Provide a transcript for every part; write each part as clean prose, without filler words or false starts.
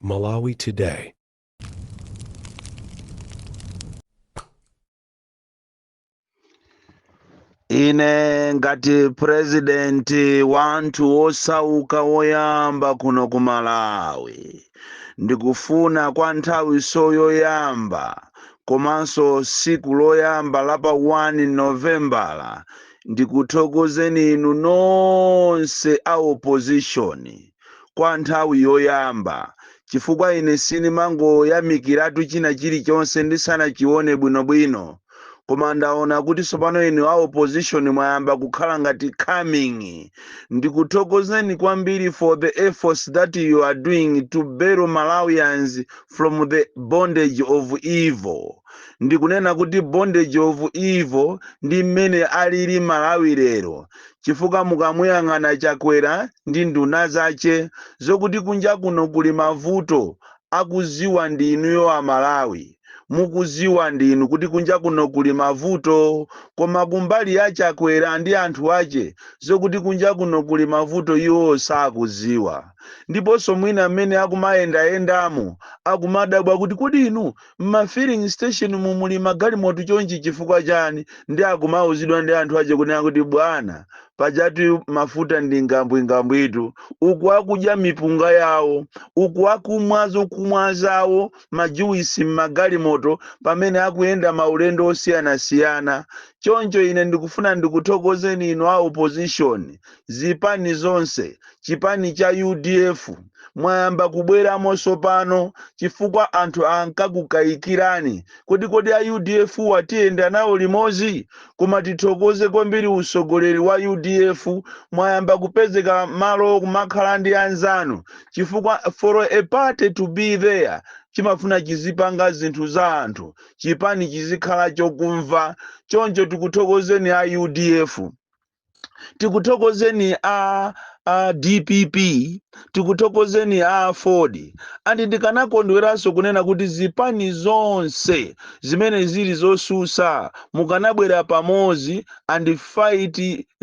Malawi Today. Ine ngati president wanthu osauka woyamba kuno ku Malawi ndikufuna kwa nthawi yoyamba komanso siku loyamba la pa 1 Novembala ndikuthokozeni inu nonse a opposition kwa nthawi yoyamba chifukwa ine sinimangoyamikiratu china chilichonse ndisanachione bwinobwino. Koma ndaona kuti tsopano inu a opposition mwayamba kukhala ngati coming. Ndikuthokozeni kwambiri for the efforts that you are doing to bail Malawians from the bondage of evil. Ndikunena kuti bondage of evil ndi mmene alili Malawi lero. Chifukwa mukamuyang'ana Chakwera ndi nduna zace zokuti kunja kuno kuli mavuto akuziwa ndi inuyo a Malawi. Mukuziwa ndinu kuti kunja kuno kuli mavuto, koma kumbali ya Chakwera ndi anthu ace zokuti kunja kuno kuli mavuto iwo sakuziwa. Ndiponso mwina mmene akumayendamo akumadabwa kuti kodi inu filling station muli magalimoto chonchi chifukwa chani, ndi akumauzidwa ndi anthu ace kunena kuti bwana pajatu mafuta ndi ngambwingambwitu, uku akudya mipunga yawo, uku akumwa zawo majuisi m'magalimoto pamene akuyenda maulendo osiyanasiyana. Choncho ine ndikufuna ndikuthokozeni inu a opposition, zipani zonse, chipani cha UDF mwayamba kubweramo tsopano chifukwa anthu ankakukayikirani kuti kodi a UDF watiyenda nawo limodzi. Koma tithokoze kwambiri utsogoleri wa UDF mwayamba kupezeka malo kumakhala ndi anzanu chifukwa for a party to be there chimafuna chizipanga zinthu za anthu, chipani chizikhala chokumva. Choncho tikuthokozeni a UDF, tikuthokozeni a DPP, tikuthokozeni a Ford. Andi ndikanakondweranso kunena kuti zipani zonse zimene zili zosusa mukanabwera pamodzi and fight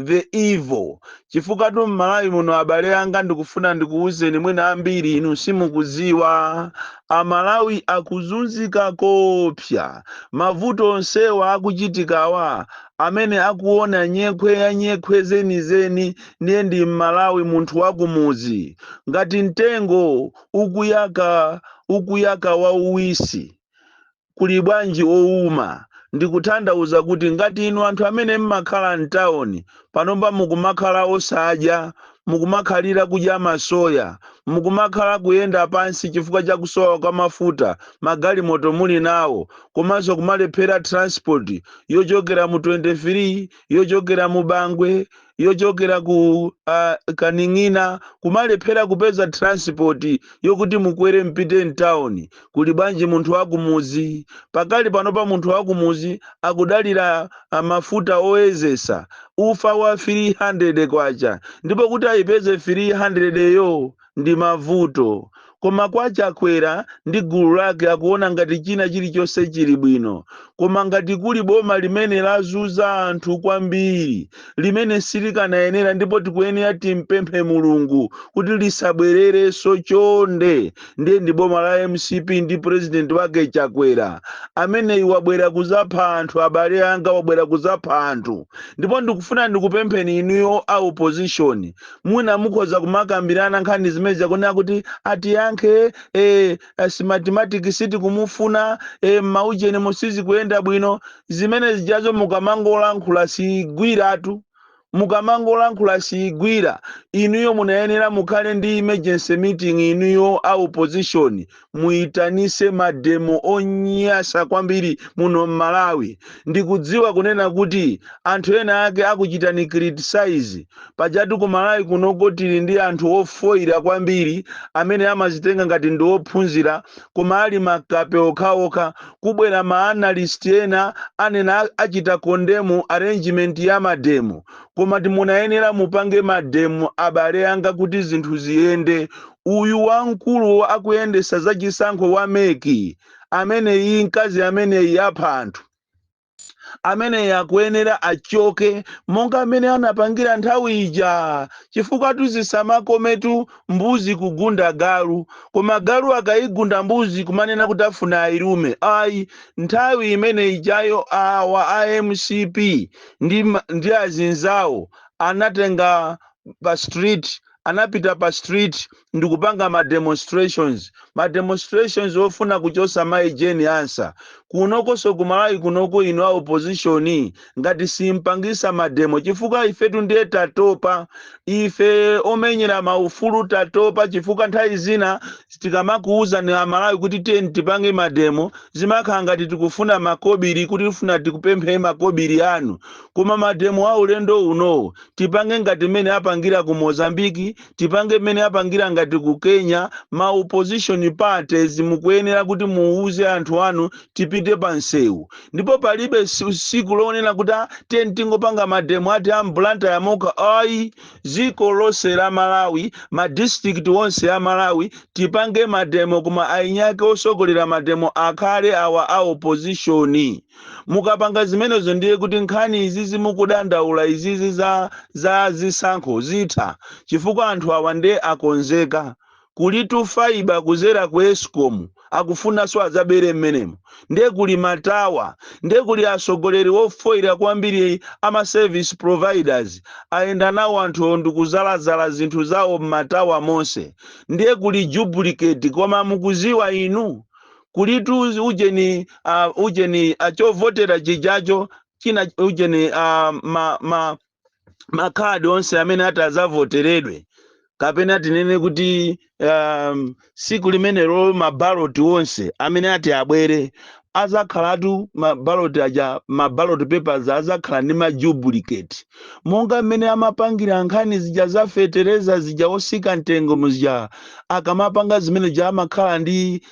the evil. Chifukwa tu Malawi muno abale anga ndikufuna ndikuwuzeni mwina ambiri inu simukuziwa, Amalawi akuzunzika kopsa. Mavuto onsewa akuchitikawa amene akuona nyekhwe zenizeni ndiye ndi Malawi munthu wakumuzi. Ngati mtengo ukuyaka wa uwisi kuli bwanji ouma, ndikutanthauza kuti ngati inu anthu amene mmakhala mtawuni panomba mukumakhala osadya, mukumakhalira kudya masoya, mukumakhala kuyenda pansi chifukwa cha kusowa kwa mafuta, magalimoto muli nawo, komanso kumalephera transport yochokera mu 23, yochokera mu Bangwe, yochokera ku Kaning'ina, kumalephera kupeza transport yokuti mukwere mpite mtawuni. Kuli bwanji munthu wakumuzi? Pakali panopa munthu wakumuzi akudalira mafuta oyezesa ufa wa 300 kwacha, ndipo kuti ayipeze 300 yo ndi mavuto. Koma kwa Chakwera ndi gulu lake akuona ngati china chilichonse chili bwino. Koma ngati kuli boma limene lazunza anthu kwambiri, limene silikanayenera, ndipo tikuyenera timpemphe Mulungu kuti lisabwererenso chonde, ndiye ndi boma la MCP ndi president wake Chakwera, amene wabwera kuzapha anthu. Abale anga wabwera kuzapha anthu. Ndipo ndikufuna ndikupempheni inuyo a opposition, mwina mukhoza kumakambirana nkhani zimene zakunena kuti atiyankhe mathematics siti kumufuna, maujeni musizi kuyenda bwino. Zimene zijazo mukamangolankhula sigwiratu, mukamangolankhula sigwira. Inuyo munayenera mukhale ndi emergency meeting, inuyo a opposition muyitanise mademo onyasa kwambiri muno Malawi. Ndikudziwa kunena kuti anthu ena ake akuchitani criticize pajatu ku Malawi kunoko tili ndi anthu ofoira kwambiri amene amazitenga ngati ndi ophunzira, koma ali makape okhaokha. Kubwera ma-analyst ena anena achita condemn arrangement ya mademo, koma timunayenera mupange mademo abale anga kuti zinthu ziyende. Uyu wamkulu akuyendesa zachisankho wa meki amene iyi mkazi amene yapha anthu amene yakuyenera achoke monga amene anapangira nthawi ija, chifukwa tuzisamakometu mbuzi kugunda galu, koma galu akayigunda mbuzi kumanena kuti afuna ayilume. Ayi, nthawi imene ijayo awa a MCP ndi azinzawo anatenga pa street, anapita pa street ndikupanga ma demonstrations ofuna kuchosa maijeni ansa kunokoso kumalawi kunoko ino a opposition ngati simpangisa mademo, chifukwa ifetu ndiye tatopa, ife omenyera maufulu tatopa, chifukwa nthawi zina tikamakuuza ni amalawi kuti tipange mademo zimakhala ngati tikufuna makobiri, kuti tifuna tikupemphe makobiri anu, koma mademo a ulendo uno tipange ngati mene apangira ku Mozambiki, tipange mene apangira ngati ku Kenya. Ma opposition parties mukuyenera kuti muuze anthu anu tipite pansewu, ndipo palibe siku lonena kuti tingopanga mademo ati ambulanta yamoka. Ayi, ziko lonse la Malawi, ma district onse ya Malawi tipange mademo, kuma ainyake osogolera mademo akhale awa a opposition. Mukapanga zimenezo ndiye kuti nkhani izizi mukudandaula izizi za zisankho zitha, chifukwa anthu awa nde akonzeka kulitu faiba kuzera ku Eskom akufuna so azabere mmenemo, nde kuli matawa, nde kuli asogoleri wofoira kwambiri ama service providers aenda nawo anthu ndikuzalazala zinthu zawo matawa monse, ndiye kuli duplicate. Koma mukuziwa inu kulitu ujeni achovotera chijacho china ujeni makhadi onse amene atazavoteredwe, kapena tinene kuti siku limenelo mabaloti onse amene ati abwere azakhalatu mabaloti aja, mabaloti papers azakhala ndi maduplicate, monga mmene amapangira nkhani zija zafetereza zija osika mtengo muzija, akamapanga zimene ja amakhala ndi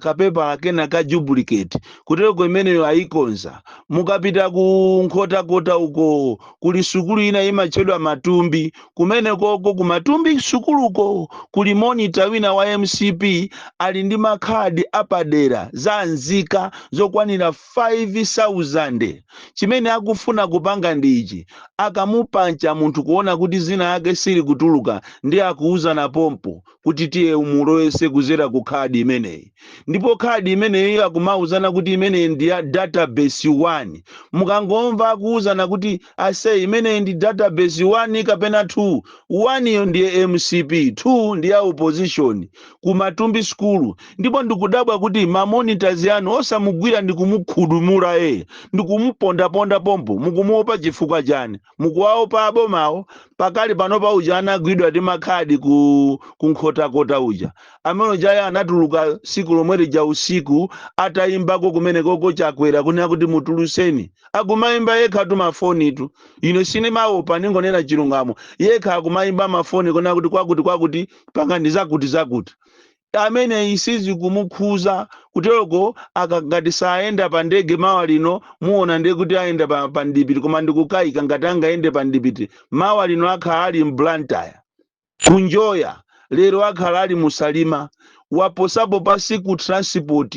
kapepa akena ka duplicate, kutero imeneyo ayikonza. Mukapita ku nkhotakota uko kuli sukulu ina imatchedwa Matumbi, kumene koko ku Matumbi sukuluko kuli monitor wina wa MCP ali ndi makhadi apadera za nzika zokwanira 5,000. Chimene akufuna kupanga ndichi, akamupancha munthu kuona kuti zina yake sili kutuluka, ndi akuuza na pompo kuti tiye umulowese kuzera ku khadi imeneyi, ndipo khadi imeneyi akumauzana kuti imeneyi ndi ya database 1. Mukangomva akuuzana kuti ase imeneyi ndi database 1 kapena 2, 1 iyo ndiye MCP, 2 ndi ya opposition ku Matumbi school. Ndipo ndikudabwa kuti ma monitors yanu osamugwira ndikumukhudumula ndikumuponda pompo, mukumuopa chifukwa chani? Mukuwaopa abomawo pakali pano pa uja anagwidwa ndi makhadi ku nkhotakota uja, amene jaya anatuluka siku lomwe lija usiku atayimbako kumene koko chakwera kunena kuti mutuluseni, akumayimba yekha tu mafoni tu, ino sine maopa ningonena chilungamo, yekha akumayimba mafoni kunena kuti kwakuti panga ndi zakuti amene isizi kumukhuza kuteroko akangati saenda pa ndege mawa lino muona ndiye kuti aenda pa ndipiti, koma ndikukayika ngati angaende pa ndipiti mawa lino akhala ali Blantyre kunjoya, lero akhala ali Musalima, waposapo pa siku transport,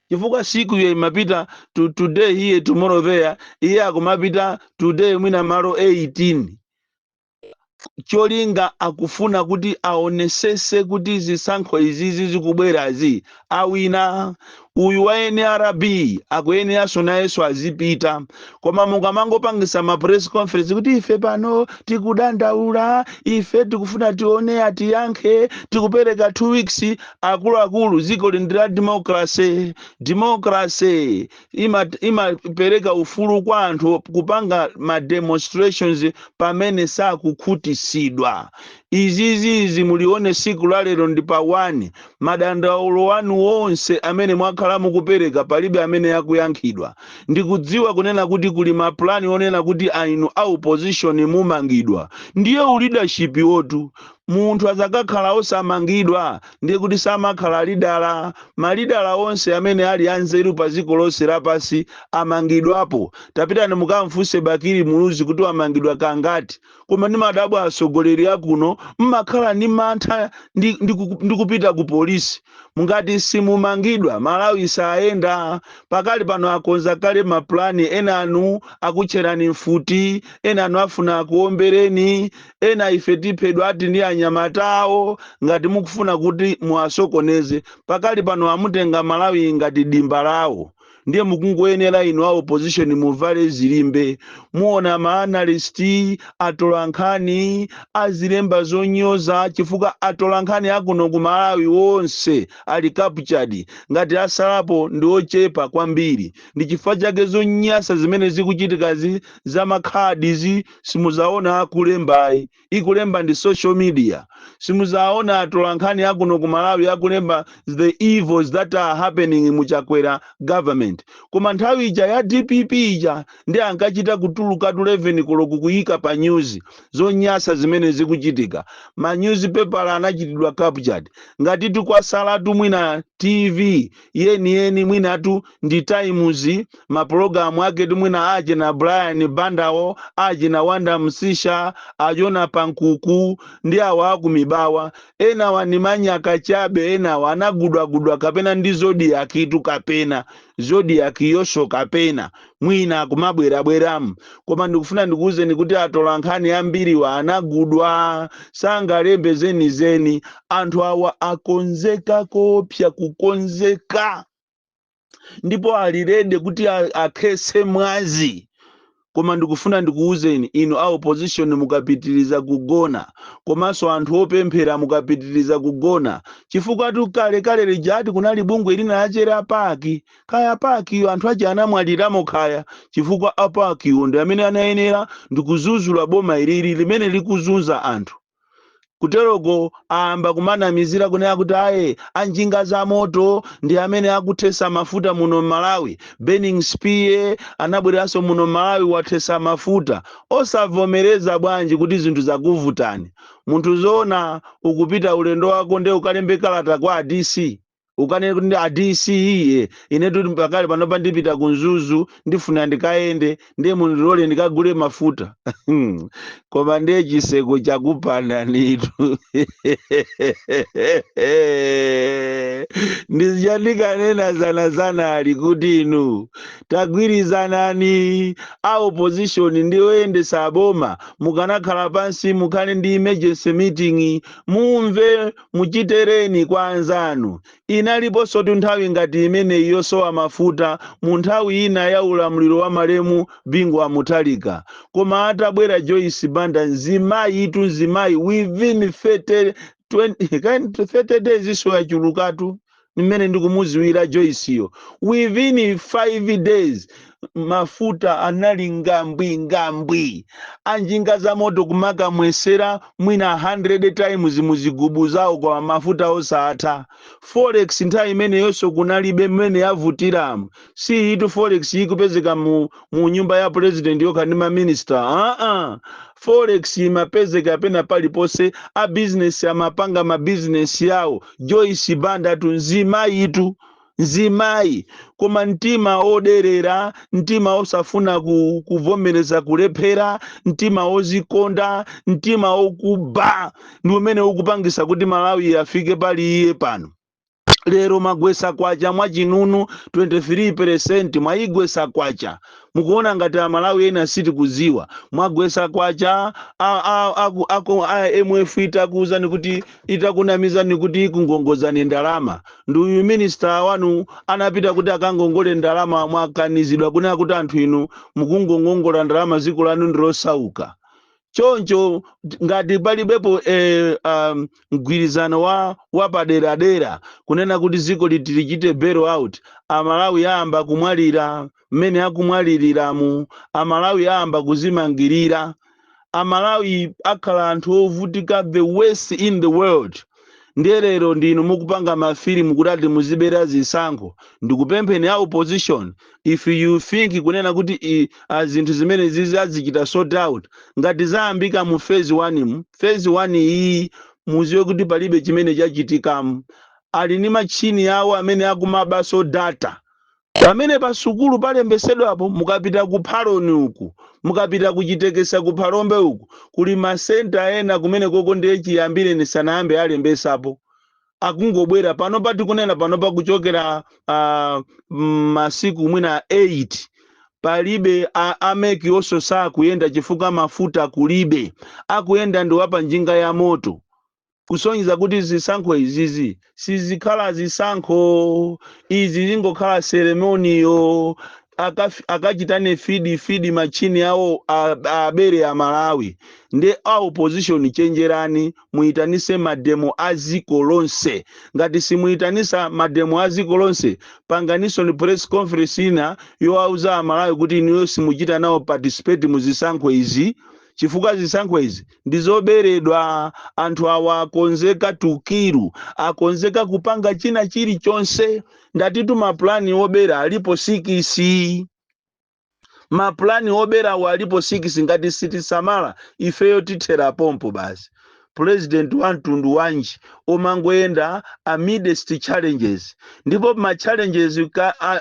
chifukwa siku yo imapita today here tomorrow there, iye akumapita today mwina malo 18. Cholinga akufuna kuti aonesese kuti zisankho izizi zikubwerazi awina. Uyu wa NRB akuyeneranso nayenso azipita, koma mukamangopangisa ma press conference kuti ife pano tikudandaula, ife tikufuna tione atiyankhe, tikupereka 2 weeks, akuluakulu ziko lindira democracy imapereka ufulu kwa anthu kupanga ma demonstrations pamene sakukhutisidwa. Izizi mulione siku la lero ndi pa 1, madandaulo wanu wonse amene mwakhala mukupereka palibe amene yakuyankhidwa. Ndikudziwa kunena kuti kuli maplani onena kuti ainu a opposition mumangidwa, ndiye leadership wotu munthu azakakhala osamangidwa ndiye kuti samakhala lidala. Malidala onse amene ali anzeru pa dziko lonse lapasi amangidwapo. Tapitani mukamfunse Bakiri Muluzi kuti amangidwa kangati. Koma ndi madabwa atsogoleri akuno mmakhala ndi mantha ndi kupita ku polisi. Mungati simumangidwa Malawi sayenda. Pakali pano akonza kale maplani, ena anu akutcherani mfuti, ena anu afuna akuombereni, ena ife tiphedwa ati ndi anyamatawo ngati mukufuna kuti muwasokoneze. Pakali pano amutenga Malawi ngati dimba lawo. Ndiye mukungoyenera inu a opposition muvale zilimbe. Muona maanalisti atolankhani azilemba zonyoza chifukwa atolankhani akuno ku Malawi wonse ali captured ngati asalapo ndi ochepa kwambiri. Ndi chifukwa chake zonyasa zimene zikuchitikazi za makhadizi simuzaona akulembayi. Ikulemba ndi social media. Simuzaona atolankhani akuno ku Malawi akulemba the evils that are happening muchakwera government. Koma nthawi ija ya DPP ija ndi ankachita kutuluka 11 koloko kuyika pa news zonyasa zimene zikuchitika. Ma newspaper anachitidwa captured. Ngati tikwasalatu mwina TV yeni mwinatu ndi Times maprogramu ake mwina aje na Brian Bandawo, aje na Wanda Msisha, ajona Pankuku ndi awa akumibawa. Ena wanimanya kachabe, ena wanagudwa kapena ndi Zodiac itu kapena Zodiac yosho kapena mwina kumabwera. Koma ndikufuna ndikuuzeni kuti atolankhani ambiri wa anagudwa sangalembe zeni. Anthu awa akonzeka kopya kukonzeka. Ndipo alirede kuti akhese mwazi. Koma ndikufuna ndikuuzeni inu a opposition mukapitiriza kugona, komanso anthu opemphera mukapitiriza kugona. Chifukwa kale lijati kunali bungwe lina achera apaki. Kaya apaki anthu ache anamwaliramo kaya. Chifukwa apaki ndi amene anayenera ndikuzuzula boma ilili limene likuzunza anthu. Kuteroko amba kumanamizira kunena kuti aye anjinga za moto ndi amene akuthesa mafuta muno Malawi. Burning Spear anabweranso muno Malawi wathesa mafuta. Osavomereza bwanji kuti zinthu zakuvutani. Munthu zona ukupita ulendo wako nde ukalembe kalata kwa DC. Ukanene kuti DC iye ine kuti pakali panopa ndipita kunzuzu ndifuna ndikaende ndiye mundirole ndikagule mafuta. Koma ndiye chiseko chakupanda nitu. Ndizijandikanena sana ali kuti inu tagwirizanani a opposition ndiyoyendesa boma mukanakhala pansi mukhale ndi emergency meeting mumve muchitereni kwa anzanu. Inaliponso nthawi ngati imene yosowa mafuta mu nthawi ina ya ulamuliro wa Malemu Bingwa Mutharika. Koma atabwera Joyce Banda nzimayi within 30 days iso yachulukatu nimene ndikumuziwira Joyce yo. Within 5 days mafuta anali ngambwi. Anjinga za moto kumaka mwesera mwina 100 times muzigubu zawo kwa mafuta osatha. Forex nthawi imene yonso kunalibe mmene yavutiramu. Si itu Forex ikupezeka mu nyumba ya president yokha ndi ma minister. Forex imapezeka pena palipose a business amapanga ma business yawo. Joyce Banda nzimayi koma mtima oderera, mtima osafuna kuvomereza kulephera, mtima ozikonda, mtima okuba ndi umene ukupangisa kuti Malawi afike pali iye pano. Lero magwesa kwacha mwachinunu 23% mwaigwesa kwacha. Mukuona ngati Malawi ena siti kuziwa. Mwagwesa kwacha MF itakuuzani kuti itakunamizani kuti ikungongozani ndalama. Ndi uyu minister wanu anapita kuti akangongole ndalama mwakanizidwa kunena kuti anthu inu mukungongongola ndalama ziko lanu ndilosauka. Choncho ngati palibepo mgwirizano wa padera kunena kuti ziko litilichite bail out, Amalawi yamba kumwalira mmene akumwaliriramu, Amalawi yamba kuzimangirira, Amalawi akhala anthu ovutika the worst in the world. Ndiye lero ndinu mukupanga mafilimu kuti muzibera zisankho. Ndikupempheni ya opposition, if you think kunena kuti zinthu zimene zizichita sort out ngati zayambika mu phase 1 iyi muziwe kuti palibe chimene chachitikamu. Ali ni machini yawo amene akumabaso data. Pamene pa sukulu palembesedwapo mukapita ku phaloni uku, mukapita kuchitekesa ku phalombe uku, kuli masenta ena kumene koko ndiye chiyambire nisanayambe alembesapo. Akungobwera pano pati kunena pano pa kuchokera masiku mwina 8 palibe ameki oso sakuyenda chifukwa mafuta kulibe, akuyenda ndi wapa njinga ya moto. Kusonyeza kuti zisankho izizi sizikhala zisankho, izi zingokhala ceremoniyo. Akachitane feed machini yawo abere ya Malawi. Nde opposition chenjerani, muitanise mademo aziko lonse. Ngati simuitanisa mademo aziko lonse, panganiso ni press conference ina yoauza Malawi kuti niyo simuchita nao participate muzisankho izi. Chifukwa zisankho izi ndizoberedwa, anthu awa akonzeka tukiru, akonzeka kupanga china chili chonse. Ndatitu maplani obera alipo 6. Maplani obera walipo 6 ngati City Samala ifeyo tithera pompo basi. President wantundu wanji omangoenda amidst challenges. Ndipo ma challenges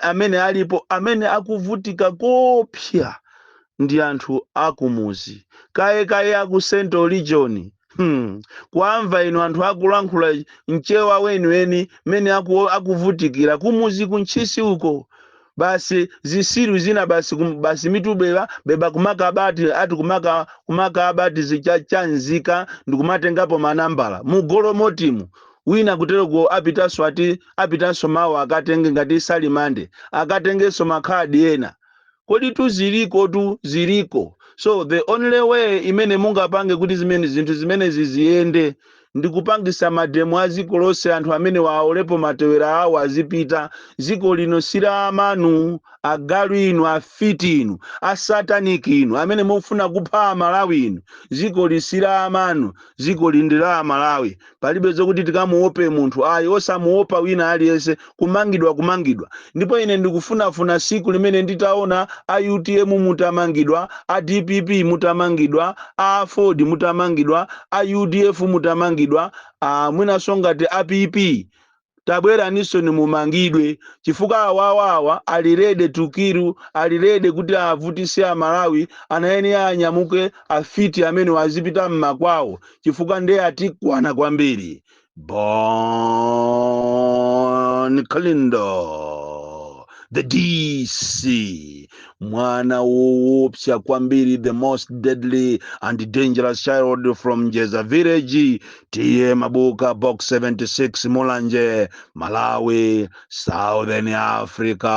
amene alipo amene akuvutika kopya ndi anthu akumuzi. Kaye aku Central Region. Kwamva ino anthu akulankhula mchewa weni mene akuvutikira kumuzi kunchisi uko. Basi zisiru zina basi mitubeba beba kumaka abati ati kumaka abati zichanzika ndikumatengapo manambala mugolo motimu. Wina kutero go apitaso mawa akatenge ngati Salimande akatengeso makhadi ena. Kodi tu ziliko. So the only way imene mungapange kuti zinthu zimene ziziende ndikupangisa mademo aziko lonse, anthu amene waolepo matewera awo azipita. Ziko lino sila amanu, agalu inu, afiti inu, asataniki inu, amene mufuna kupha Malawi inu. Ziko lisila amanu, ziko lindila Malawi. Palibe zokuti tikamuope munthu, ayi osamuopa wina aliyense, kumangidwa. Ndipo ine ndikufunafuna siku limene nditaona UTM mutamangidwa, DPP mutamangidwa, Ford mutamangidwa, UDF mutamangidwa, mwina songati APP. Tabwera niso ni Mumangidwe. Chifukwa awawa alirede tukiru, alirede kuti avutisi a Malawi, anaeni anyamuke afiti amene wazipita mmakwawo. Chifukwa nde atikwana kwambiri. Bon Kalindo, the DC, mwana woopsya kwambiri, the most deadly and dangerous child from Jeza village, TM Mabuka, box 76, Mulanje, Malawi, Southern Africa.